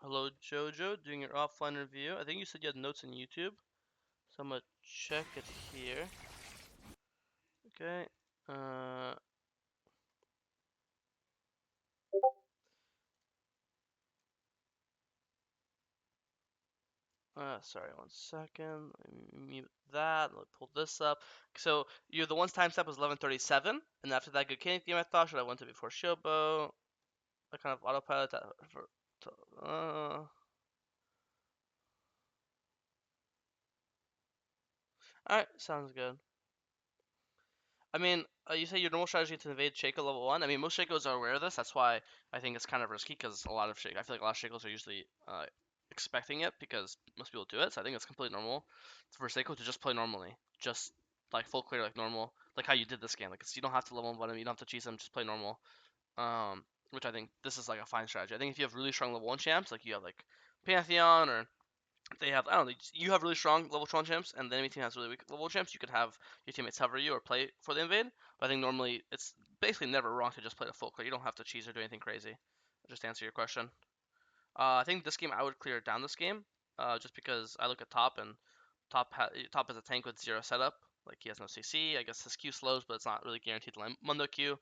Hello, Jojo, doing your offline review. I think you said you had notes on YouTube, so I'm gonna check it here. Okay. Uh, Sorry, 1 second. Let me mute that. Let me pull this up. So, you're the one's time step was 11:37, and after that, good Candy theme I thought should I went to before Shobo. I kind of autopilot that for. Alright, sounds good. I mean, you say your normal strategy to invade Shaco level 1. I mean, most Shakos are aware of this. That's why I think it's kind of risky because a lot of I feel like a lot of Shakos are usually expecting it because most people do it. So I think it's completely normal for Shaco to just play normally, just like full clear like normal, like how you did this game. Like you don't have to level 1 him, you don't have to cheese him, just play normal. Which I think this is like a fine strategy. I think if you have really strong level 1 champs, like you have like Pantheon or they have, I don't know, you have really strong level 1 champs, and the enemy team has really weak level champs, you could have your teammates hover you or play for the invade. But I think normally it's basically never wrong to just play the full clear. You don't have to cheese or do anything crazy. Just to answer your question. I think this game I would clear down this game, just because I look at top and top is a tank with 0 setup. Like he has no CC. I guess his Q slows, but it's not really guaranteed to land Mundo Q.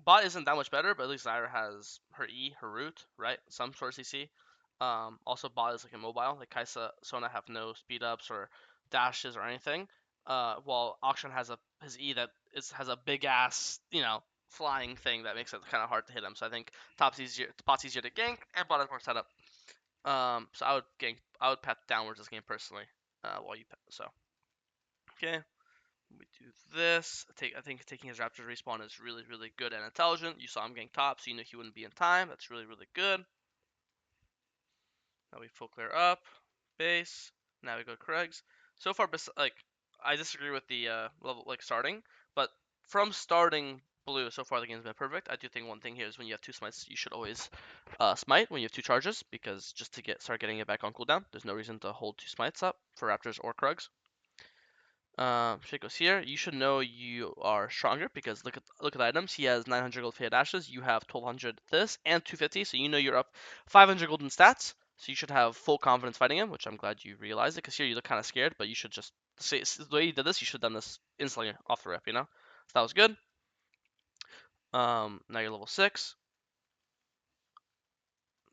Bot isn't that much better, but at least Zyra has her E, her root, right? Some sort of CC. Also, bot is like immobile. Like Kai'Sa, Sona have no speed ups or dashes or anything. While Auction has his E that has a big ass, flying thing that makes it kind of hard to hit him. So I think bot's easier to gank, and bot has more setup. So I would path downwards this game personally. While you so okay. We do this. I think taking his Raptors respawn is really, really good and intelligent. You saw him getting top, so you knew he wouldn't be in time. That's really, really good. Now we full clear up, base. Now we go Craig's. So far, like I disagree with the level like starting, but from starting blue, so far the game's been perfect. I do think one thing here is when you have 2 smites, you should always smite when you have 2 charges because just to start getting it back on cooldown. There's no reason to hold 2 smites up for Raptors or Krugs. Shaco's here. You should know you are stronger because look at the items. He has 900 gold faded ashes. You have 1200 this and 250. So you know you're up 500 golden stats. So you should have full confidence fighting him, which I'm glad you realized it. Because here you look kind of scared, but you should just say the way you did this. You should have done this instantly off the rip. So that was good. Now you're level 6.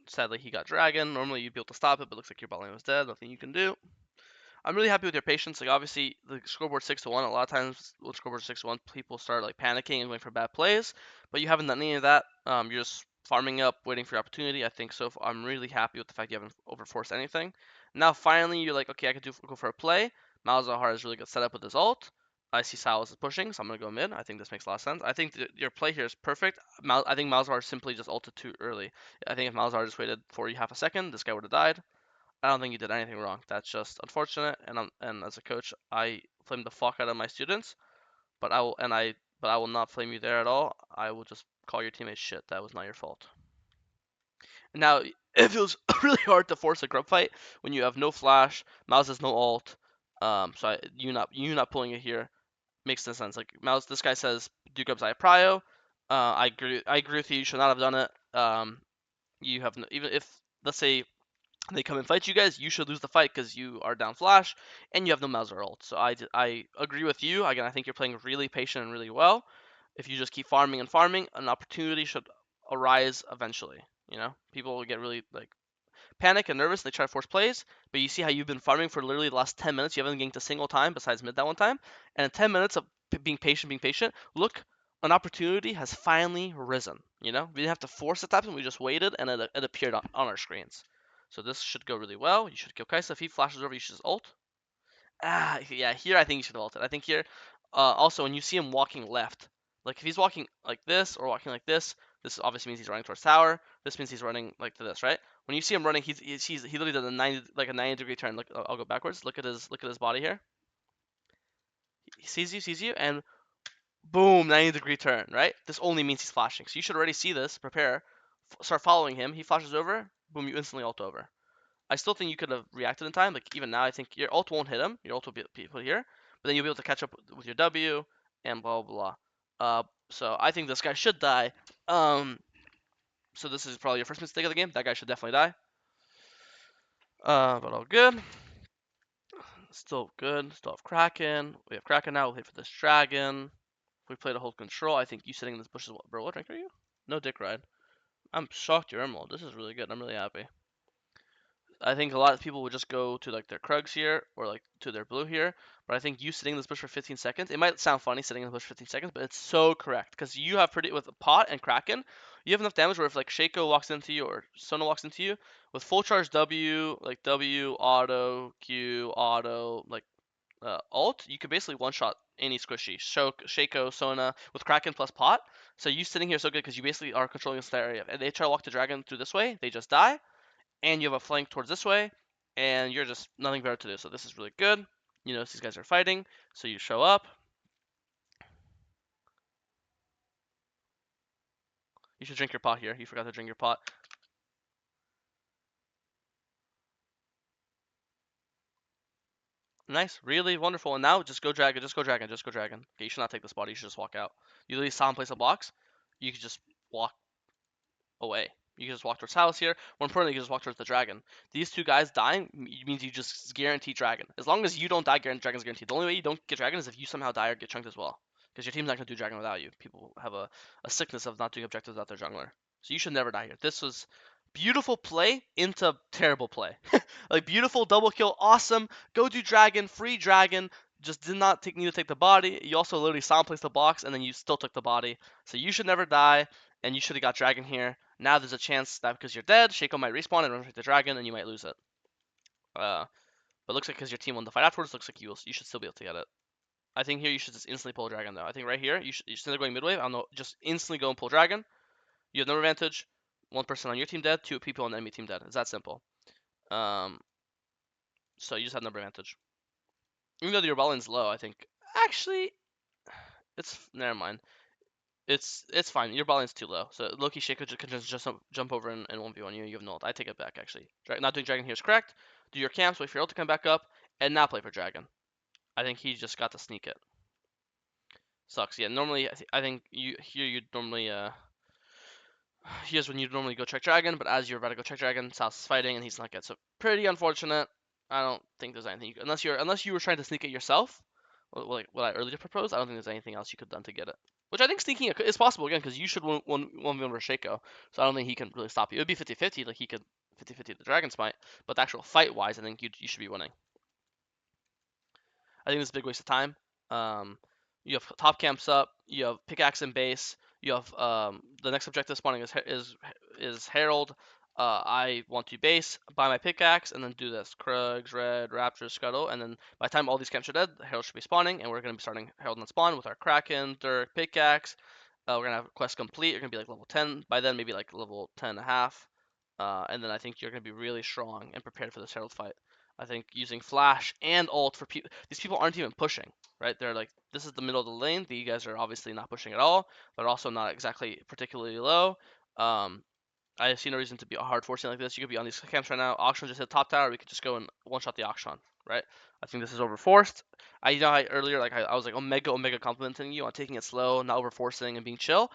Sadly, he got dragon. Normally you'd be able to stop it, but looks like your bot lane was dead. Nothing you can do. I'm really happy with your patience. Like obviously the scoreboard 6-1. A lot of times when scoreboard 6-1, people start like panicking and going for bad plays. But you haven't done any of that. You're just farming up, waiting for your opportunity. I think so. I'm really happy with the fact you haven't overforced anything. Now finally you're like, okay, I could go for a play. Malzahar is really good setup with his ult. I see Silas is pushing, so I'm gonna go mid. I think this makes a lot of sense. I think your play here is perfect. I think Malzahar simply just ulted too early. I think if Malzahar just waited for you half a second, this guy would have died. I don't think you did anything wrong. That's just unfortunate. And as a coach, I flame the fuck out of my students, but I will not flame you there at all. I will just call your teammates shit. That was not your fault. Now it feels really hard to force a grub fight when you have no flash, Mouse has no ult. You not pulling it here makes no sense. Like Mouse, this guy says do grubs I prio. I agree with you. You should not have done it. You have no, even if let's say they come and fight you guys, you should lose the fight because you are down flash and you have no Mauser ult. So I agree with you. Again, I think you're playing really patient and really well. If you just keep farming and farming, an opportunity should arise eventually. People will get really like panic and nervous. They try to force plays, but you see how you've been farming for literally the last 10 minutes. You haven't ganked a single time besides mid that one time. And in 10 minutes of being patient, look, an opportunity has finally risen. We didn't have to force it to happen. We just waited, and it appeared on our screens. So this should go really well. You should kill Kai'Sa. If he flashes over, you should just ult. Yeah, here I think you should have ulted. I think here, also when you see him walking left, like if he's walking like this or walking like this obviously means he's running towards tower. This means he's running like to this, right? When you see him running, he literally does a 90-degree turn. Look, I'll go backwards. Look at his body here. He sees you, and boom, 90-degree turn, right? This only means he's flashing. So you should already see this. Prepare, start following him. He flashes over, boom, you instantly ult over. I still think you could have reacted in time. Like even now, I think your ult won't hit him. Your ult will be put here, but then you'll be able to catch up with your W and blah blah blah. So I think this guy should die. So this is probably your first mistake of the game. That guy should definitely die. But all good. Still good. Still have Kraken. We have Kraken now. We'll wait for this dragon. If we play to hold control, I think you sitting in this bush is what, bro? What rank are you? No dick ride. I'm shocked you're Emerald. This is really good. I'm really happy. I think a lot of people would just go to like their Krugs here or like to their blue here, but I think you sitting in this bush for 15 seconds. It might sound funny sitting in the bush for 15 seconds, but it's so correct because you have pretty with Pot and Kraken, you have enough damage where if like Shaco walks into you or Sona walks into you with full charge W, like W auto Q auto like ult, you could basically one shot any squishy. Shaco, Sona with Kraken plus Pot. So you sitting here so good because you basically are controlling this area. And they try to walk the dragon through this way, they just die and you have a flank towards this way, and you're just nothing better to do. So this is really good. You know, these guys are fighting, so you show up. You should drink your pot here. You forgot to drink your pot. Nice, really wonderful. And now just go dragon, just go dragon, just go dragon. Okay, you should not take this body. You should just walk out. You literally saw him place a box. You could just walk away. You can just walk towards House here. More importantly, you can just walk towards the dragon. These two guys dying means you just guarantee dragon. As long as you don't die, dragon's guaranteed. The only way you don't get dragon is if you somehow die or get chunked as well. Because your team's not going to do dragon without you. People have a sickness of not doing objectives without their jungler. So you should never die here. This was beautiful play into terrible play. Like beautiful double kill, awesome. Go do dragon, free dragon. Just did not need to take the body. You also literally sound place the box and then you still took the body. So you should never die and you should have got dragon here. Now there's a chance that because you're dead, Shaco might respawn and run straight the dragon, and you might lose it. But looks like because your team won the fight afterwards, looks like you should still be able to get it. I think here you should just instantly pull a dragon though. I think right here you should instead of going mid wave, I don't know, just instantly go and pull dragon. You have no advantage. One person on your team dead, two people on the enemy team dead. It's that simple. Um, so you just have number advantage. Even though your ball lane's low, I think actually it's never mind. It's fine. Your ball lane's too low. So Loki Shaco can just jump over and 1v1 you. You have no ult. I take it back, actually. Not doing dragon here is correct. Do your camps, wait for your ult to come back up, and now play for dragon. I think he just got to sneak it. Sucks. Yeah, normally, I think you here you'd normally, here's when you'd normally go check dragon, but as you're about to go check dragon, South is fighting, and he's not good. So pretty unfortunate. I don't think there's anything, unless you were trying to sneak it yourself, like what I earlier proposed, I don't think there's anything else you could have done to get it. Which I think sneaking is possible again because you should 1v1 versus Shaco, so I don't think he can really stop you. It would be 50-50, like he could 50-50 the Dragon Smite, but the actual fight wise, I think you should be winning. I think this is a big waste of time. Um, you have top camps up, you have pickaxe and base, you have the next objective spawning is Herald. I want to base, buy my pickaxe, and then do this. Krugs, Red, Raptor, Scuttle, and then by the time all these camps are dead, Herald should be spawning, and we're going to be starting Herald on spawn with our Kraken, Dirk, pickaxe. We're going to have quest complete. You're going to be like level 10 by then, maybe like level 10 and a half. And then I think you're going to be really strong and prepared for this Herald fight. I think using flash and ult for people. These people aren't even pushing, right? They're like, this is the middle of the lane. You guys are obviously not pushing at all. They're also not exactly particularly low. I see no reason to be hard forcing like this. You could be on these camps right now. Auction just hit top tower. We could just go and one shot the auction, right? I think this is over forced. Earlier I was like omega complimenting you on taking it slow, not over forcing and being chill,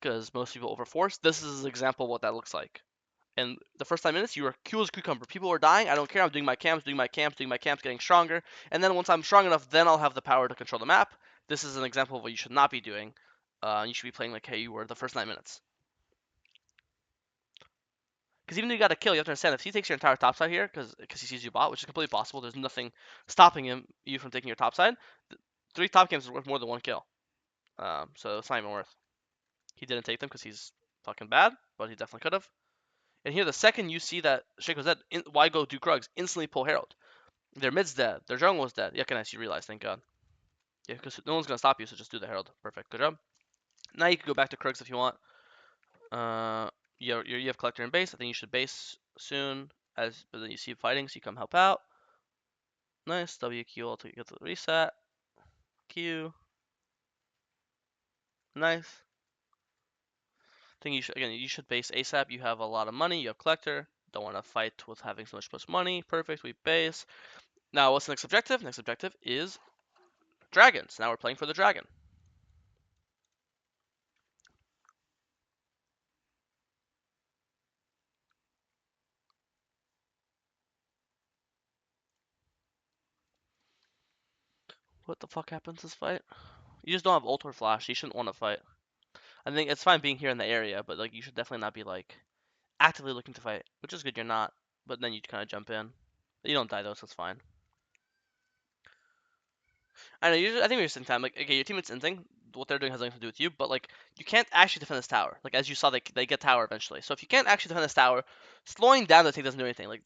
because most people over force. This is an example of what that looks like. And the first 5 minutes, you were cool as a cucumber. People are dying. I don't care. I'm doing my camps, getting stronger. And then once I'm strong enough, then I'll have the power to control the map. This is an example of what you should not be doing. You should be playing like, hey, you were the first 9 minutes. Because even if you got a kill, you have to understand if he takes your entire top side here, because he sees you bot, which is completely possible. There's nothing stopping you from taking your top side. 3 top camps is worth more than 1 kill. So it's not even worth. He didn't take them because he's fucking bad, but he definitely could have. And here, the second you see that Shaco's dead, why go do Krugs? Instantly pull Herald. Their mid's dead. Their jungle's dead. Yeah, nice. You realize, thank God. Yeah, because no one's gonna stop you, so just do the Herald. Perfect. Good job. Now you can go back to Krugs if you want. You have Collector and base. I think you should base soon. But then you see fighting, so you come help out. Nice. WQ will get the reset. Q. Nice. I think you should base ASAP. You have a lot of money. You have Collector. Don't want to fight with having so much money. Perfect. We base. Now, what's the next objective? Next objective is dragons. Now we're playing for the dragon. What the fuck happens this fight? You just don't have ult or flash. You shouldn't want to fight. I think it's fine being here in the area, but like you should definitely not be like actively looking to fight, which is good. You're not, but then you kind of jump in. You don't die though, so it's fine. I know. Usually, I think we're wasting time. Like, okay, your teammates inting. What they're doing has nothing to do with you, but like you can't actually defend this tower. Like as you saw, they get tower eventually. So if you can't actually defend this tower, slowing down the take doesn't do anything. Like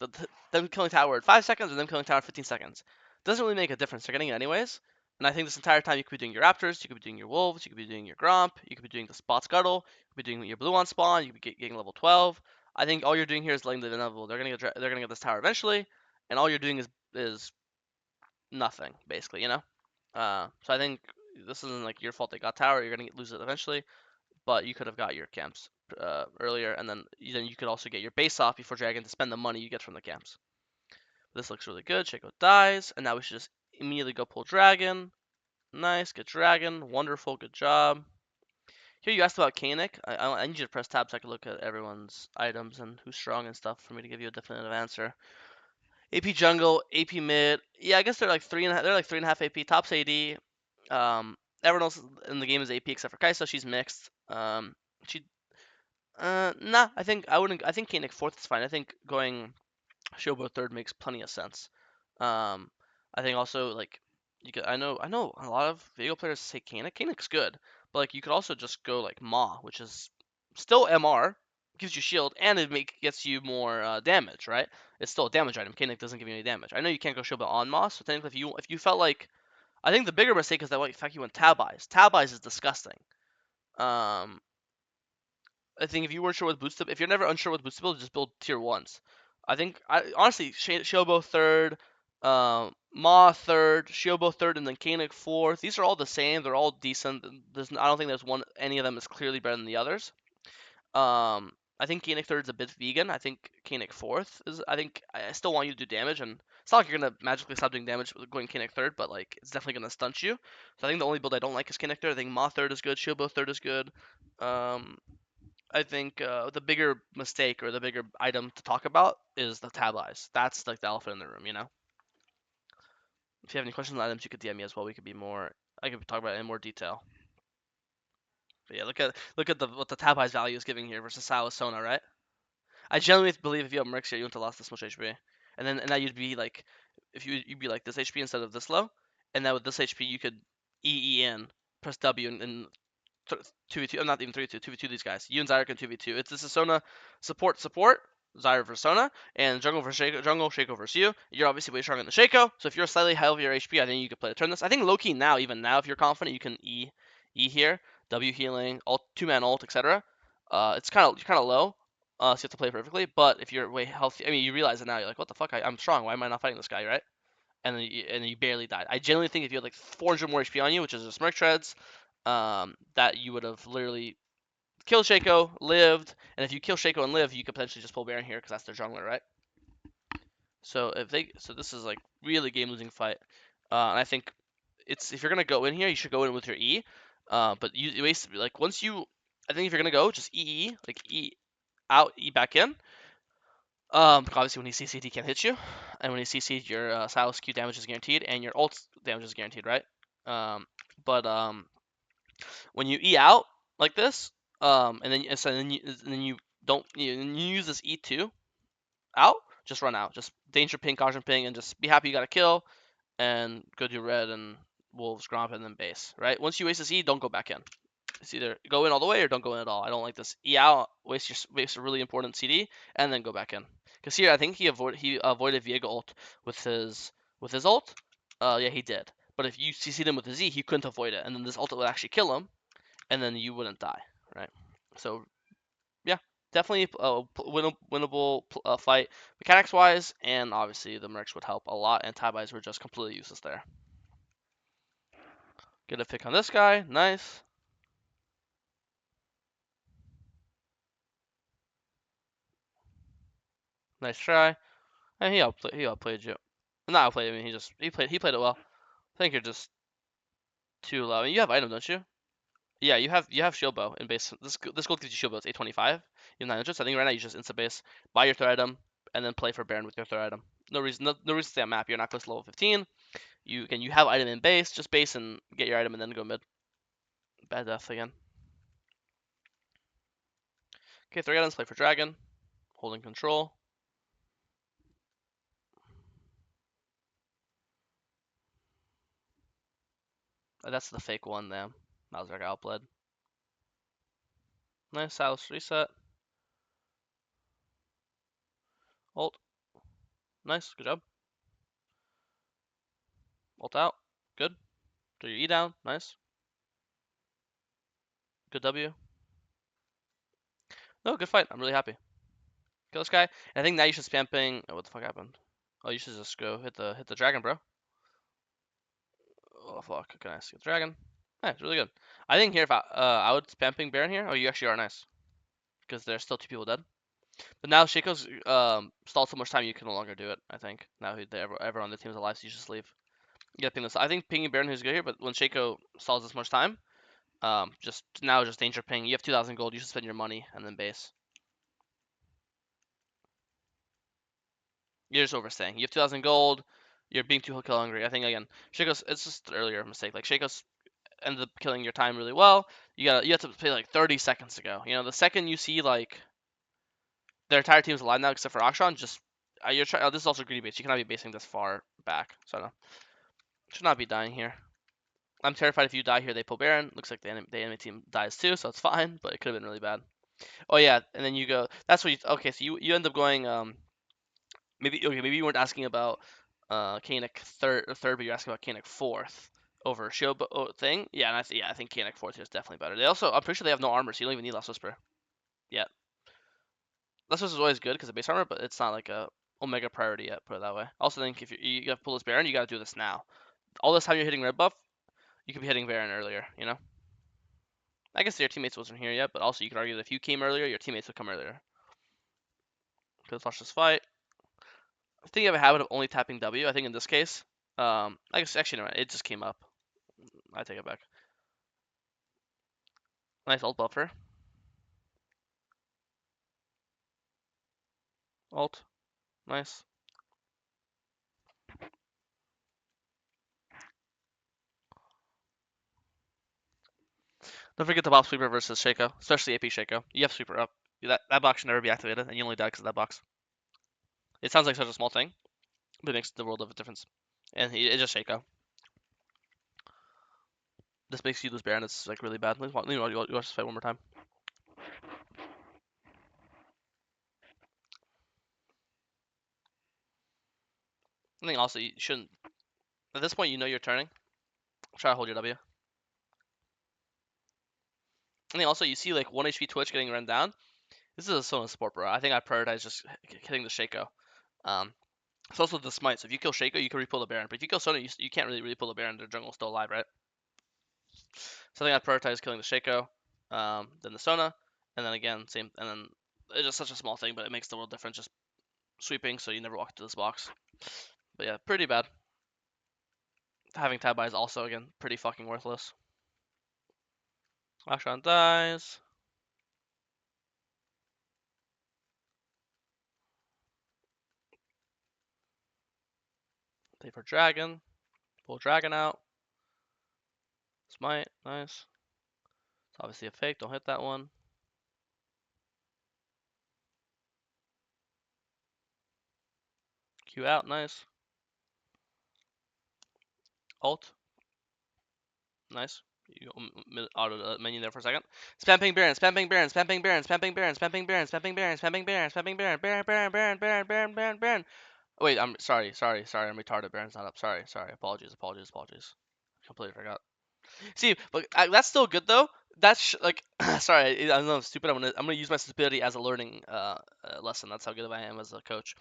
them killing tower at 5 seconds or them killing tower at 15 seconds doesn't really make a difference. They're getting it anyways. And I think this entire time you could be doing your raptors, you could be doing your wolves, you could be doing your gromp, you could be doing the spot scuttle, you could be doing your blue on spawn, you could be getting level 12. I think all you're doing here is letting the inevitable. They're gonna get this tower eventually, and all you're doing is nothing basically. So I think this isn't like your fault they got tower. You're gonna lose it eventually, but you could have got your camps earlier, and then you could also get your base off before dragon to spend the money you get from the camps. This looks really good. Shaco dies, and now we should just immediately go pull dragon. Nice, get dragon. Wonderful, good job. Here you asked about Kanik. I need you to press tab so I can look at everyone's items and who's strong and stuff for me to give you a definitive answer. AP jungle, AP mid. Yeah, I guess they're like 3.5. They're like 3.5 AP. Tops AD. Everyone else in the game is AP except for Kai'Sa. She's mixed. She. Nah. I think I wouldn't. I think Kanik fourth is fine. I think going Shobo third makes plenty of sense. I think also like you could. I know a lot of Viego players say Kanik. Kanik's good, but like you could also just go like Ma, which is still MR, gives you shield, and gets you more damage, right? It's still a damage item. Kanik doesn't give you any damage. I know you can't go Shobo on Moss, so technically if you felt like I think the bigger mistake is that in fact you went Tab Eyes. Tab Eyes is disgusting. Um, I think if you weren't sure what boots to, if you're never unsure what boots to build, just build tier ones. I think honestly Shobo third, Ma third, Shobo third, and then Kanik fourth. These are all the same. They're all decent. I don't think any of them is clearly better than the others. I think Kanik third is a bit vegan. I think Kanik fourth is. I still want you to do damage, and it's not like you're gonna magically stop doing damage with going Kanik third, but like it's definitely gonna stunt you. So I think the only build I don't like is Kanik third. I think Ma third is good. Shobo third is good. Um, I think the bigger mistake or the bigger item to talk about is the tab eyes. That's like the elephant in the room. If you have any questions on items, you could DM me as well. I could talk about it in more detail. But yeah, look at what the tab eyes value is giving here versus Sylas Sona, right? I genuinely believe if you have Mercs here, you wouldn't have lost this much HP. And now you'd be like, if you'd be like this HP instead of this low, and now with this HP you could EE in, press W and 2v2. I'm not even 3v2. 2v2 these guys. You and Zyra can 2v2. This is Sona support. Zyra versus Sona, and jungle versus Shaco versus you. You're obviously way stronger than Shaco, so if you're slightly heavier HP, I think you could play to turn this. I think low-key now, even now, if you're confident, you can E here, W healing, ult, 2-man ult, etc. It's kind of low, so you have to play perfectly. But if you're way healthy, I mean, you realize it now. You're like, what the fuck? I'm strong. Why am I not fighting this guy, right? And then you barely died. I genuinely think if you had like 400 more HP on you, which is just Merc Treads, that you would have literally killed Shaco, lived, and if you kill Shaco and live, you could potentially just pull Baron here because that's their jungler, right? So this is like really game-losing fight, and I think if you're gonna go in here, you should go in with your E, but you waste like once you, I think if you're gonna go, just like E out, E back in. Obviously when he CC'd, he can't hit you, and when he CC'd, your Sylas Q damage is guaranteed, and your ult damage is guaranteed, right? But when you E out like this, and then you don't you use this E2 out, just run out, just danger ping, caution ping, and just be happy you got a kill, and go do red and wolves, gromp, and then base. Right? Once you waste this E, don't go back in. It's either go in all the way or don't go in at all. I don't like this E out, waste a really important CD, and then go back in. Because here I think he avoided Viego ult with his ult. Yeah, he did. But if you CC'd him with his E, he couldn't avoid it, and then this ult would actually kill him, and then you wouldn't die, right? So yeah, definitely a winnable fight mechanics wise, and obviously the Mercs would help a lot, and tab eyes were just completely useless there. Get a pick on this guy, nice. Nice try. And he outplayed you. Not outplayed. I mean, he played it well. I think you're just too low. I mean, you have item, don't you? Yeah, you have shield bow in base. This gold gives you shield bow. It's 825. You have 900. So I think right now you just insta base, buy your third item, and then play for Baron with your third item. No reason to stay on map. You're not close to level 15. You have item in base, just base and get your item and then go mid. Bad death again. Okay, 3 items, play for dragon. Holding control. That's the fake one, then. Malzark outbled. Nice, Silas reset. Ult. Nice, good job. Ult out. Good. Do your E down. Nice. Good W. No, good fight. I'm really happy. Kill this guy. I think now you should spam ping. Oh, what the fuck happened? Oh, you should just go hit the dragon, bro. Oh fuck. Okay, nice. Get the dragon. Nice, really good. I think here if I would spam ping Baron here. Oh, you actually are nice. Because there's still 2 people dead. But now Shaco's stalled so much time you can no longer do it. I think now everyone on the team is alive, so you just leave. Yeah, ping this. I think pinging Baron who's good here, but when Shaco stalls this much time, just danger ping. You have 2,000 gold. You should spend your money and then base. You're just overstaying. You have 2,000 gold. You're being too kill hungry. I think again, Shaco's. It's just an earlier mistake. Like Shaco's ended up killing your time really well. You have to play like 30 seconds ago. You know, the second you see like their entire team's alive now except for Akshan, just you're trying. Oh, this is also greedy base. You cannot be basing this far back. So no, should not be dying here. I'm terrified if you die here, they pull Baron. Looks like the enemy team dies too, so it's fine. But it could have been really bad. Oh yeah, and then you go. That's what you. Okay, so you end up going. Maybe you weren't asking about Kanik third, but you're asking about Kanik fourth over Shobo thing. Yeah, and I think Kanik fourth is definitely better. They also, I'm pretty sure they have no armor, so you don't even need Last Whisper. Yeah, Last Whisper is always good because of base armor, but it's not like a omega priority yet. Put it that way. Also, think if you got to pull this Baron, you got to do this now. All this time you're hitting red buff, you could be hitting Baron earlier. You know. I guess your teammates wasn't here yet, but also you could argue that if you came earlier, your teammates would come earlier. Let's watch this fight. I think you have a habit of only tapping W. I think in this case, I guess actually no, it just came up. I take it back. Nice ult buffer. Ult. Nice. Don't forget the box sweeper versus Shaco, especially AP Shaco. You have sweeper up. That box should never be activated, and you only die because of that box. It sounds like such a small thing, but it makes the world of a difference. And it's just Shaco. This makes you lose Baron. It's like really bad. You watch this fight one more time. I think also you shouldn't. At this point, you know you're turning. Try to hold your W. I think also you see like 1 HP Twitch getting run down. This is a Sona support, bro. I think I prioritize just hitting the Shaco. It's also the smite. So if you kill Shaco, you can repull the Baron. But if you kill Sona, you can't really repull the Baron. The jungle's still alive, right? So I think I prioritize killing the Shaco, then the Sona, and then again same. And then it's just such a small thing, but it makes the world difference. Just sweeping, so you never walk into this box. But yeah, pretty bad. Having tab buy is also again pretty fucking worthless. Akshan dies. Play for dragon. Pull dragon out. Smite, nice. It's obviously a fake. Don't hit that one. Q out, nice. Ult. Nice. You auto menu there for a second. Spamming Baron, spamming Baron, spamming Baron, spamming Baron, spamming Baron, spamming Baron, spamming Baron, spamming Baron, Baron, Baron, Baron, Baron, Baron, Baron, Baron. Oh, wait, I'm sorry. I'm retarded. Baron's not up. Sorry. Apologies. Completely forgot. See, but that's still good though. That's like, sorry, I know I'm stupid. I'm gonna use my stupidity as a learning lesson. That's how good I am as a coach.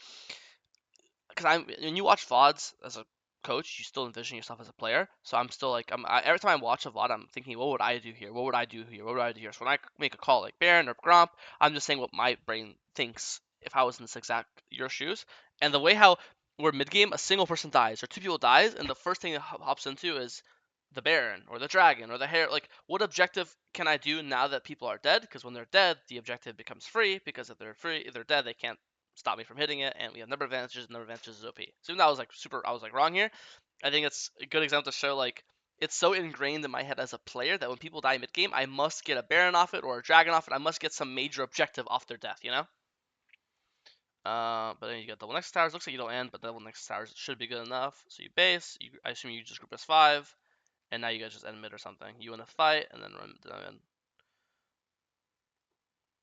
Because when you watch VODs as a coach, you still envision yourself as a player. So I'm still like every time I watch a VOD, I'm thinking, what would I do here? What would I do here? What would I do here? So when I make a call like Baron or Gromp, I'm just saying what my brain thinks if I was in this exact your shoes. And the way how we're mid game, a single person dies or 2 people dies, and the first thing that hops into is the Baron or the Dragon or the Hare. Like, what objective can I do now that people are dead? Because when they're dead, the objective becomes free. Because if they're dead, they can't stop me from hitting it, and we have number of advantages. Number of advantages is OP. So even though I was like wrong here, I think it's a good example to show like it's so ingrained in my head as a player that when people die mid game, I must get a Baron off it or a Dragon off it. I must get some major objective off their death, you know? But then you get double Nexus Towers. Looks like you don't end, but double Nexus Towers should be good enough. So you base. I assume you just group as 5, and now you guys just end mid or something. You win a fight, and then run in.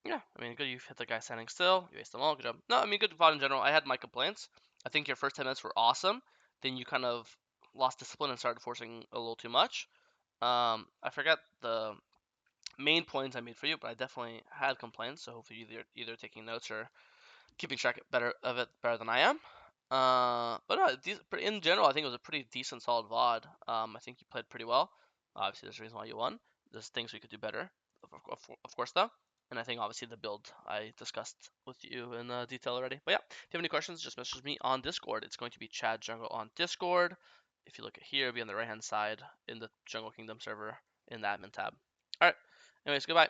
Yeah, I mean, good. You hit the guy standing still. You waste them all. Good job. No, I mean, good VOD in general. I had my complaints. I think your first 10 minutes were awesome. Then you kind of lost discipline and started forcing a little too much. I forgot the main points I made for you, but I definitely had complaints. So hopefully you're either taking notes or keeping track of it better than I am. But no, in general, I think it was a pretty decent, solid VOD. I think you played pretty well. Obviously, there's a reason why you won. There's things we could do better, of course, though. And I think obviously the build I discussed with you in detail already. But yeah, if you have any questions, just message me on Discord. It's going to be Chad Jungle on Discord. If you look at here, it'll be on the right hand side in the Jungle Kingdom server in the admin tab. All right. Anyways, goodbye.